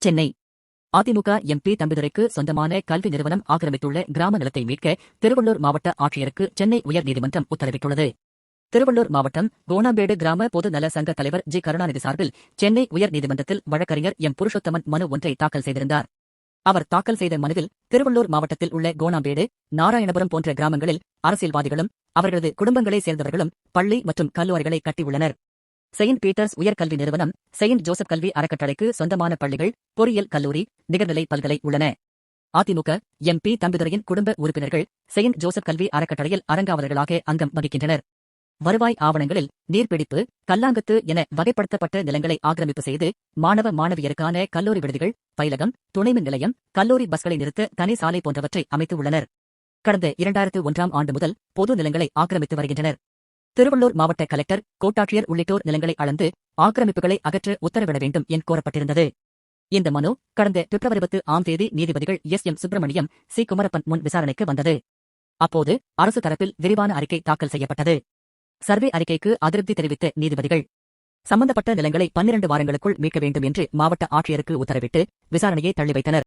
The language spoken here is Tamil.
சென்னை அதிமுக எம்பி தம்பிதுரைக்கு சொந்தமான கல்வி நிறுவனம் ஆக்கிரமித்துள்ள கிராம நிலத்தை மீட்க திருவள்ளூர் மாவட்ட ஆட்சியருக்கு சென்னை உயர்நீதிமன்றம் உத்தரவிட்டுள்ளது. திருவள்ளூர் மாவட்டம் கோணாம்பேடு கிராம பொது நல சங்க தலைவர் ஜி. கருணாநிதி சார்பில் சென்னை உயர்நீதிமன்றத்தில் வழக்கறிஞர் எம். புருஷோத்தமன் மனு ஒன்றை தாக்கல் செய்திருந்தார். அவர் தாக்கல் செய்த மனுவில் திருவள்ளூர் மாவட்டத்தில் உள்ள கோணாம்பேடு, நாராயணபுரம் போன்ற கிராமங்களில் அரசியல்வாதிகளும் அவர்களது குடும்பங்களைச் சேர்ந்தவர்களும் பள்ளி மற்றும் கல்லூரிகளை கட்டியுள்ளனர். செயின்ட் பீட்டர்ஸ் உயர்கல்வி நிறுவனம், செயின்ட் ஜோசப் கல்வி அறக்கட்டளைக்கு சொந்தமான பள்ளிகள், பொறியியல் கல்லூரி, நிகர்நிலை பல்கலை உள்ளன. அதிமுக எம்பி தம்பிதுரையின் குடும்ப உறுப்பினர்கள் செயின்ட் ஜோசப் கல்வி அறக்கட்டளையில் அறங்காவலர்களாக அங்கம் வகிக்கின்றனர். வருவாய் ஆவணங்களில் நீர்பிடிப்பு, கல்லாங்கத்து என வகைப்படுத்தப்பட்ட நிலங்களை ஆக்கிரமிப்பு செய்து மாணவ மாணவியருக்கான கல்லூரி விடுதிகள், பயிலகம், துணைமின் நிலையம், கல்லூரி பஸ்களை நிறுத்த தனி சாலை போன்றவற்றை அமைத்து உள்ளனர். கடந்த 2001ஆம் ஆண்டு முதல் பொது நிலங்களை ஆக்கிரமித்து வருகின்றனர். திருவள்ளூர் மாவட்ட கலெக்டர், கோட்டாட்சியர் உள்ளிட்டோர் நிலங்களை அளந்து ஆக்கிரமிப்புகளை அகற்ற உத்தரவிட வேண்டும் என கோரப்பட்டிருந்தது. இந்த மனு கடந்த பிப்ரவரி 10ஆம் தேதி நீதிபதிகள் எஸ்.எம். சுப்பிரமணியம், சி. குமரப்பன் முன் விசாரணைக்கு வந்தது. அப்போது அரசு தரப்பில் விரிவான அறிக்கை தாக்கல் செய்யப்பட்டது. சர்வே அறிக்கைக்கு அதிருப்தி தெரிவித்த நீதிபதிகள் சம்பந்தப்பட்ட நிலங்களை 12 வாரங்களுக்குள் மீட்க வேண்டும் என்று மாவட்ட ஆட்சியருக்கு உத்தரவிட்டு விசாரணையை தள்ளி வைத்தனர்.